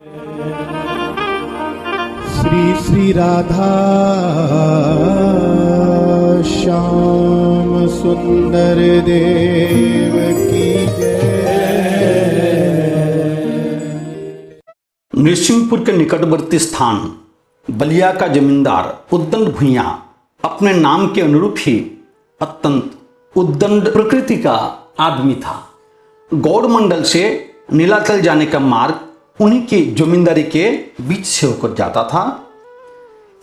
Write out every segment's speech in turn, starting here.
श्री श्री राधा श्याम सुंदर देव की जय। नृसिंहपुर के निकटवर्ती स्थान बलिया का जमींदार उद्दंड भुइयां अपने नाम के अनुरूप ही अत्यंत उद्दंड प्रकृति का आदमी था। गौड़ मंडल से नीलाचल जाने का मार्ग उन्हीं की जमींदारी के बीच से होकर जाता था।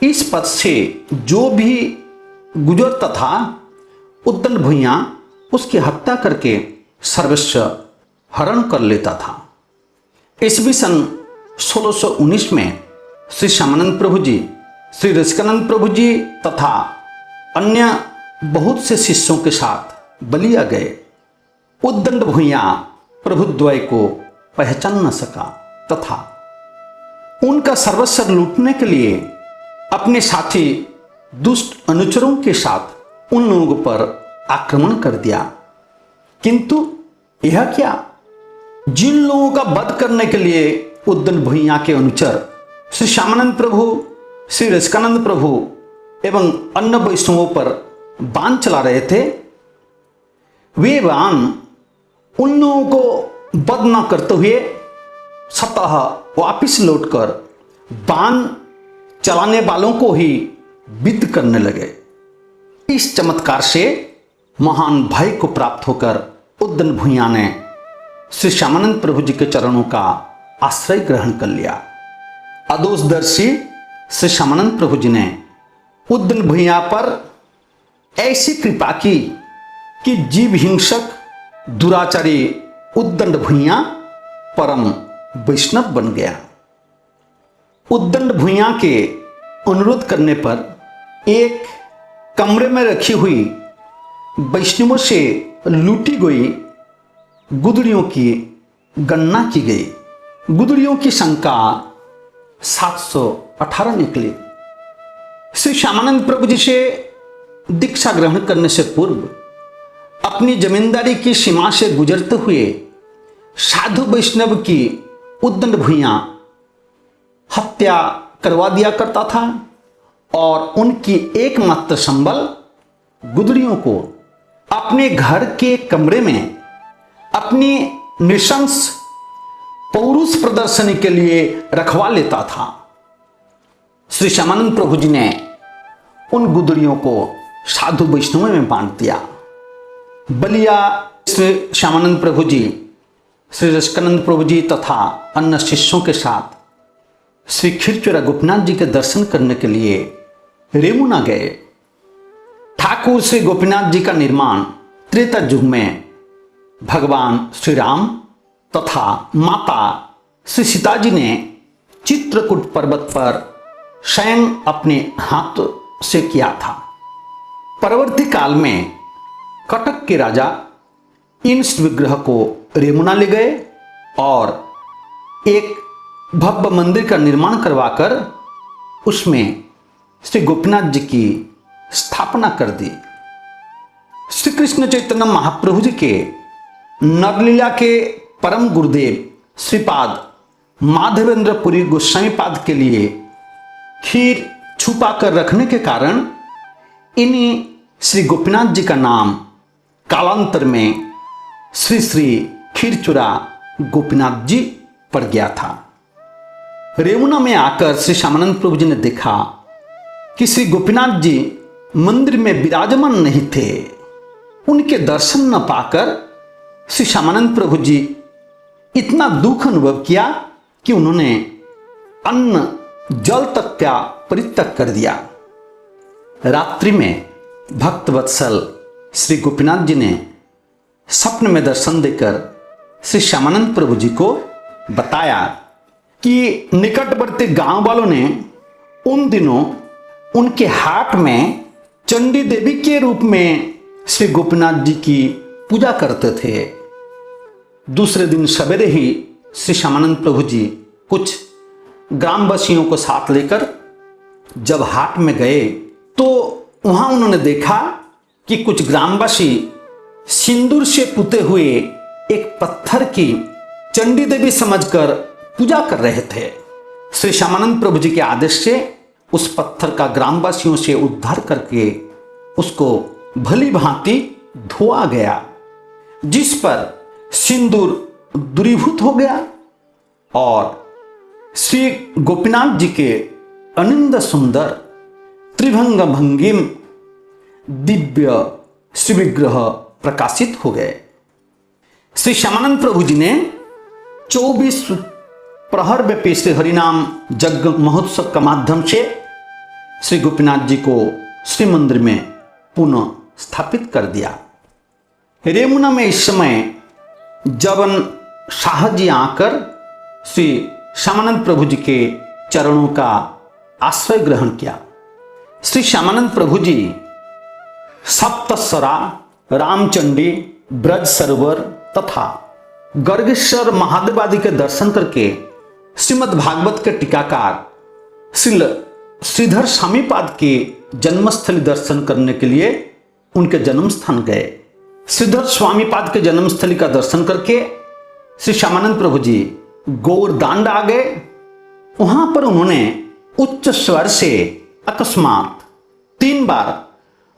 इस पथ से जो भी गुजरता था उद्दंड भुइयां उसकी हत्या करके सर्वस्व हरण कर लेता था। ईस्वी सन 1619 में श्री श्यामानंद प्रभु जी, श्री रसिकानंद प्रभु जी तथा अन्य बहुत से शिष्यों के साथ बलिया गए। उद्दंड भुइयां प्रभुद्वय को पहचान न सका तथा उनका सर्वस्व लूटने के लिए अपने साथी दुष्ट अनुचरों के साथ उन लोगों पर आक्रमण कर दिया। किंतु यह क्या, जिन लोगों का वध करने के लिए उद्दंड भुइयां के अनुचर श्री श्यामानंद प्रभु, श्री रसिकानंद प्रभु एवं अन्य वैष्णवों पर बाण चला रहे थे, वे बाण उन लोगों को वध न करते हुए स्वतः वापिस लौटकर बाण चलाने वालों को ही विद्ध करने लगे। इस चमत्कार से महान भय को प्राप्त होकर उद्दंड भुइयां ने श्री श्यामानंद प्रभु जी के चरणों का आश्रय ग्रहण कर लिया। अदोषदर्शी श्री श्यामानंद प्रभु जी ने उद्दंड भुइयां पर ऐसी कृपा की कि जीव हिंसक दुराचारी उद्दंड भुइयां परम वैष्णव बन गया। उद्दंड भुइयां के अनुरोध करने पर एक कमरे में रखी हुई वैष्णवों से लूटी गई गुदड़ियों की गणना की गई। गुदड़ियों की संख्या 718 निकली। श्री श्यामानंद प्रभु जी से दीक्षा ग्रहण करने से पूर्व अपनी जमींदारी की सीमा से गुजरते हुए साधु वैष्णव की उद्दंड भुइयां हत्या करवा दिया करता था और उनकी एकमात्र संबल गुदड़ियों को अपने घर के कमरे में अपनी नृशंस पौरुष प्रदर्शनी के लिए रखवा लेता था। श्री श्यामानंद प्रभु जी ने उन गुदड़ियों को साधु वैष्णवों में बांट दिया। बलिया श्री श्यामानंद प्रभु जी, श्री रसिकानंद प्रभु जी तथा अन्य शिष्यों के साथ श्री खीरचोरा गोपीनाथ जी के दर्शन करने के लिए रेमुना गए। ठाकुर श्री गोपीनाथ जी का निर्माण त्रेता युग में भगवान श्री राम तथा माता श्री सीता जी ने चित्रकूट पर्वत पर स्वयं अपने हाथ से किया था। परवर्ती काल में कटक के राजा इन विग्रह को रेमुना ले गए और एक भव्य मंदिर का निर्माण करवाकर उसमें श्री गोपीनाथ जी की स्थापना कर दी। श्री कृष्ण चैतन्य महाप्रभु जी के नरलीला के परम गुरुदेव श्रीपाद माधवेंद्र पुरी गोस्वामी पाद के लिए खीर छुपा कर रखने के कारण इन्हीं श्री गोपीनाथ जी का नाम कालांतर में श्री श्री खीरचोरा गोपीनाथ जी पड़ गया था। रेमुना में आकर श्री श्यामानंद प्रभु जी ने देखा कि श्री गोपीनाथ जी मंदिर में विराजमान नहीं थे। उनके दर्शन न पाकर श्री श्यामानंद प्रभु जी इतना दुख अनुभव किया कि उन्होंने अन्न जल तक का परित्याग कर दिया। रात्रि में भक्त वत्सल श्री गोपीनाथ जी ने स्वप्न में दर्शन देकर श्री श्यामानंद प्रभु जी को बताया कि निकटवर्ती गांव वालों ने उन दिनों उनके हाट में चंडी देवी के रूप में श्री गोपीनाथ जी की पूजा करते थे। दूसरे दिन सवेरे ही श्री श्यामानंद प्रभु जी कुछ ग्रामवासियों को साथ लेकर जब हाट में गए तो वहां उन्होंने देखा कि कुछ ग्रामवासी सिंदूर से पुते हुए एक पत्थर की चंडी देवी समझकर पूजा कर रहे थे। श्री श्यामानंद प्रभु जी के आदेश से उस पत्थर का ग्रामवासियों से उद्धार करके उसको भली भांति धोआ गया, जिस पर सिंदूर दूरीभूत हो गया और श्री गोपीनाथ जी के अनिंद सुंदर त्रिभंग भंगिम दिव्य श्री विग्रह प्रकाशित हो गए। श्री श्यामानंद प्रभु जी ने 24 प्रहर व्यापी श्री हरिनाम यज्ञ महोत्सव का माध्यम से श्री गोपीनाथ जी को श्री मंदिर में पुनः स्थापित कर दिया। रेमुना में इस समय जवन शाह जी आकर श्री श्यामानंद प्रभु जी के चरणों का आश्रय ग्रहण किया। श्री श्यामानंद प्रभु जी सप्तसरा, रामचंडी, ब्रज सरोवर तथा गर्गेश्वर महादेव आदि के दर्शन करके श्रीमद् भागवत के टीकाकार श्रीधर स्वामीपाद के जन्मस्थली दर्शन करने के लिए उनके जन्म स्थान गए। श्रीधर स्वामीपाद के जन्मस्थली का दर्शन करके श्री श्यामानंद प्रभु जी गौरदांड आ गए। वहां पर उन्होंने उच्च स्वर से अकस्मात 3 बार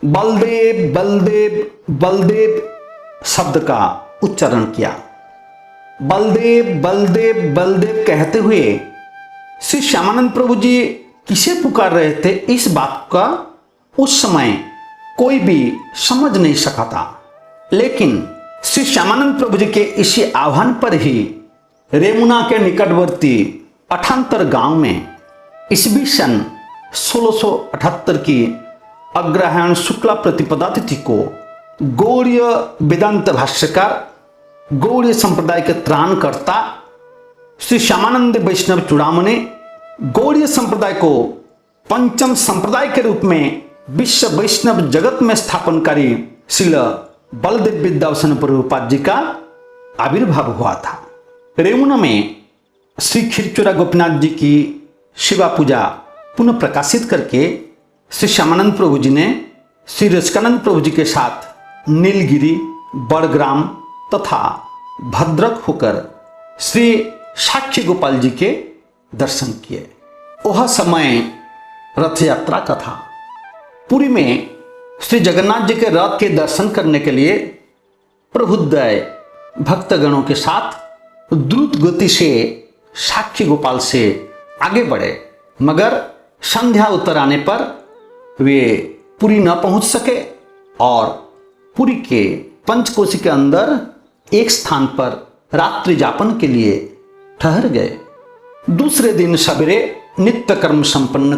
बलदेव बलदेव बलदेव शब्द का उच्चारण किया। बलदेव बलदेव बलदेव कहते हुए श्री श्यामानंद प्रभु जी किसे पुकार रहे थे, इस बात का उस समय कोई भी समझ नहीं सका था। लेकिन श्री श्यामानंद प्रभु जी के इसी आह्वान पर ही रेमुना के निकटवर्ती अठांतर गांव में ईस्वी सन 1678 की अग्रहायण शुक्ला प्रतिपदा तिथि को गौड़ीय वेदांत भाष्यकार, गौड़ीय संप्रदाय के त्राणकर्ता श्री श्यामानंद वैष्णव चूड़ामणि गौड़ीय संप्रदाय को पंचम संप्रदाय के रूप में विश्व वैष्णव जगत में स्थापनकारी श्रील बलदेव विद्याभूषण प्रभुपाद जी का आविर्भाव हुआ था। रेमुना में श्री खीरचोरा गोपीनाथ जी की शिवा पूजा पुनः प्रकाशित करके श्री श्यामानंद प्रभु जी ने श्री रसिकानंद प्रभु जी के साथ नीलगिरी, बड़ग्राम तथा भद्रक होकर श्री साक्षी गोपाल जी के दर्शन किए। वह समय रथ यात्रा का था। पुरी में श्री जगन्नाथ जी के रथ के दर्शन करने के लिए प्रबुद्ध भक्तगणों के साथ द्रुत गति से साक्षी गोपाल से आगे बढ़े, मगर संध्या उतर आने पर वे पुरी न पहुंच सके और पुरी के पंचकोशी के अंदर एक स्थान पर रात्रि जापन के लिए ठहर गए। दूसरे दिन सवेरे नित्य कर्म संपन्न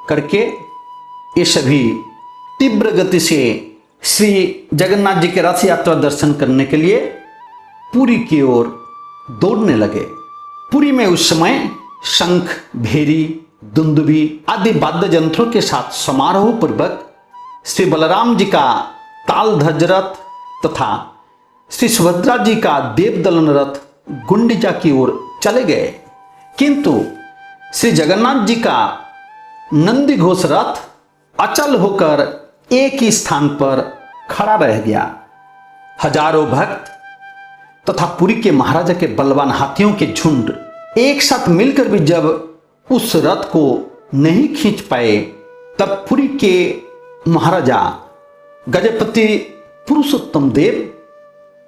करके ये सभी तीव्र गति से श्री जगन्नाथ जी के रथ यात्रा दर्शन करने के लिए पुरी की ओर दौड़ने लगे। पुरी में उस समय शंख, भेरी, दुंदुभी आदि वाद्य यंत्रों के साथ समारोह पूर्वक श्री बलराम जी का ताल ध्वज रथ तथा श्री सुभद्रा जी का देवदलन रथ गुंडिचा की ओर चले गए, किंतु श्री जगन्नाथ जी का नंदी घोष रथ अचल होकर एक ही स्थान पर खड़ा रह गया। हजारों भक्त तथा पुरी के महाराजा के बलवान हाथियों के झुंड एक साथ मिलकर भी जब उस रथ को नहीं खींच पाए, तब पुरी के महाराजा गजपति पुरुषोत्तम देव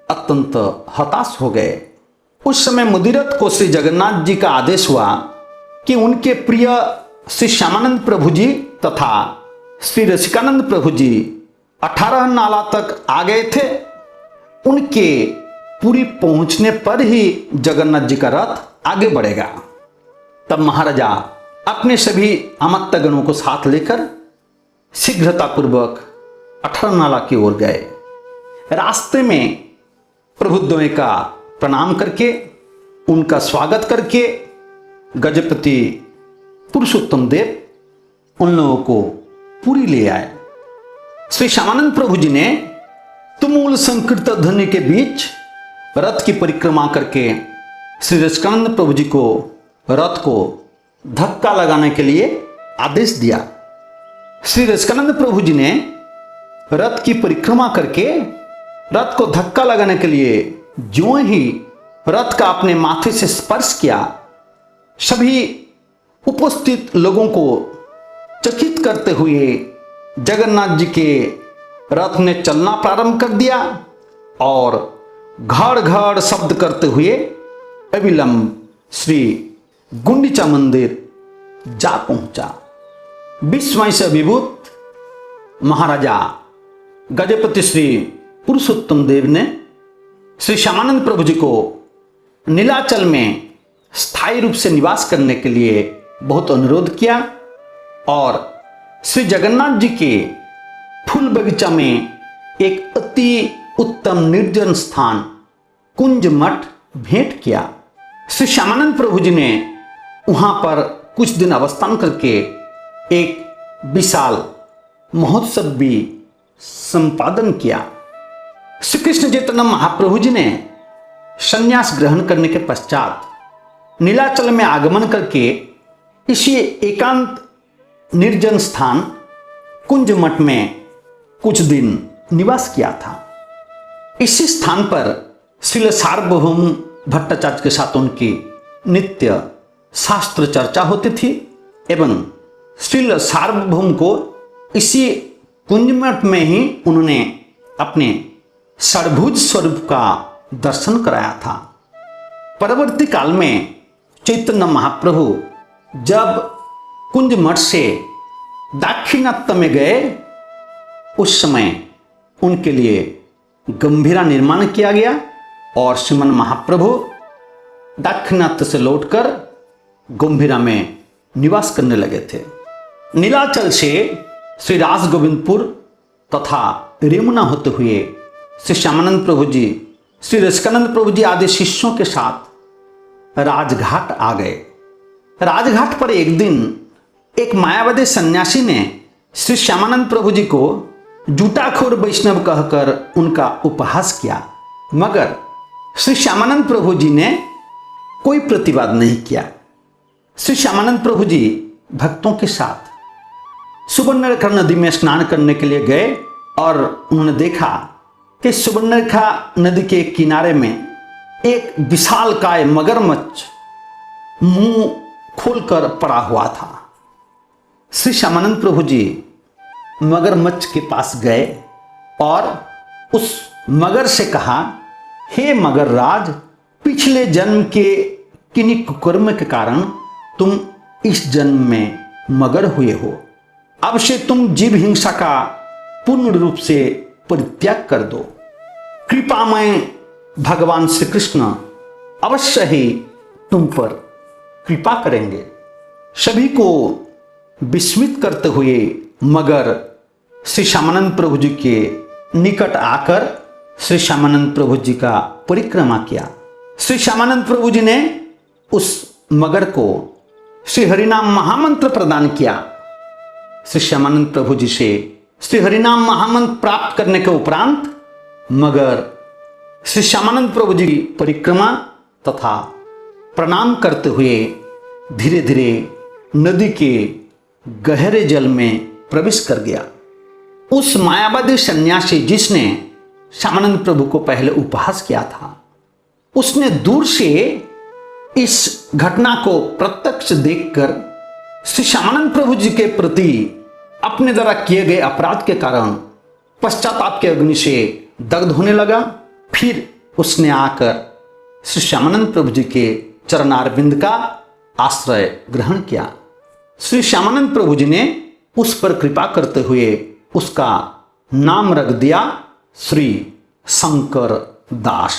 अत्यंत हताश हो गए। उस समय मुदिरथ को श्री जगन्नाथ जी का आदेश हुआ कि उनके प्रिय श्री श्यामानंद प्रभु जी तथा श्री रसिकानंद प्रभु जी 18 नाला तक आ गए थे। उनके पुरी पहुंचने पर ही जगन्नाथ जी का रथ आगे बढ़ेगा। तब महाराजा अपने सभी अमात्यगणों को साथ लेकर शीघ्रतापूर्वक 18 नाला की ओर गए। रास्ते में प्रबुद्धों का प्रणाम करके उनका स्वागत करके गजपति पुरुषोत्तम देव उन लोगों को पुरी ले आए। श्री श्यामानंद प्रभु जी ने तुमुल संकीर्त ध्वनि के बीच रथ की परिक्रमा करके श्री रसिकानंद प्रभु जी को रथ को धक्का लगाने के लिए आदेश दिया। श्री रसिकानंद प्रभु जी ने रथ की परिक्रमा करके रथ को धक्का लगाने के लिए ज्यों ही रथ का अपने माथे से स्पर्श किया, सभी उपस्थित लोगों को चकित करते हुए जगन्नाथ जी के रथ ने चलना प्रारंभ कर दिया और घड़ घड़ शब्द करते हुए अविलंब श्री गुंडीचा मंदिर जा पहुंचा। विस्मय से अभिभूत महाराजा गजपति श्री पुरुषोत्तम देव ने श्री श्यामानंद प्रभु जी को नीलाचल में स्थायी रूप से निवास करने के लिए बहुत अनुरोध किया और श्री जगन्नाथ जी के फूल बगीचा में एक अति उत्तम निर्जन स्थान कुंज मठ भेंट किया। श्री श्यामानंद प्रभु जी ने वहां पर कुछ दिन अवस्थान करके एक विशाल महोत्सव भी संपादन किया। श्री कृष्ण चैतन्य महाप्रभु जी ने संन्यास ग्रहण करने के पश्चात नीलाचल में आगमन करके इसी एकांत निर्जन स्थान कुंज मठ में कुछ दिन निवास किया था। इसी स्थान पर श्रील सार्वभौम भट्टाचार्य के साथ उनकी नित्य शास्त्र चर्चा होती थी एवं श्रील सार्वभौम को इसी कुंज मठ में ही उन्होंने अपने षडभुज स्वरूप का दर्शन कराया था। परवर्ती काल में चैतन्य महाप्रभु जब कुंज मठ से दाक्षिणात्य में गए उस समय उनके लिए गंभीरा निर्माण किया गया और श्रीमन महाप्रभु दाक्षिणात्य से लौटकर गंभीरा में निवास करने लगे थे। नीलाचल से श्री राजगोविंदपुर तथा रेमुना होते हुए श्री श्यामानंद प्रभु जी, श्री रसिकानंद प्रभु जी आदि शिष्यों के साथ राजघाट आ गए। राजघाट पर एक दिन एक मायावादी सन्यासी ने श्री श्यामानंद प्रभु जी को जूटाखोर वैष्णव कहकर उनका उपहास किया, मगर श्री श्यामानंद प्रभु जी ने कोई प्रतिवाद नहीं किया। श्री श्यामानंद प्रभु जी भक्तों के साथ सुवर्णरेखा नदी में स्नान करने के लिए गए और उन्होंने देखा कि सुवर्णरेखा नदी के किनारे में एक विशालकाय मगरमच्छ मुंह खोलकर पड़ा हुआ था। श्री श्यामानंद प्रभु जी मगरमच्छ के पास गए और उस मगर से कहा, हे मगर राज, पिछले जन्म के किन्हीं कुकर्म के कारण तुम इस जन्म में मगर हुए हो। अब से तुम जीव हिंसा का पूर्ण रूप से परित्याग कर दो। कृपामय भगवान श्री कृष्ण अवश्य ही तुम पर कृपा करेंगे। सभी को विस्मित करते हुए मगर श्री श्यामानंद प्रभु जी के निकट आकर श्री श्यामानंद प्रभु जी का परिक्रमा किया। श्री श्यामानंद प्रभु जी ने उस मगर को श्री हरिनाम महामंत्र प्रदान किया। श्री श्यामानंद प्रभु जी से श्री हरिनाम महामंत्र प्राप्त करने के उपरांत मगर श्री श्यामानंद प्रभु जी की परिक्रमा तथा प्रणाम करते हुए धीरे धीरे नदी के गहरे जल में प्रवेश कर गया। उस मायावादी सन्यासी जिसने श्यामानंद प्रभु को पहले उपहास किया था, उसने दूर से इस घटना को प्रत्यक्ष देखकर श्री श्यामानंद प्रभु जी के प्रति अपने द्वारा किए गए अपराध के कारण पश्चाताप के अग्नि से दग्ध होने लगा। फिर उसने आकर श्री श्यामानंद प्रभु जी के चरणारविंद का आश्रय ग्रहण किया। श्री श्यामानंद प्रभु जी ने उस पर कृपा करते हुए उसका नाम रख दिया श्री शंकर दास।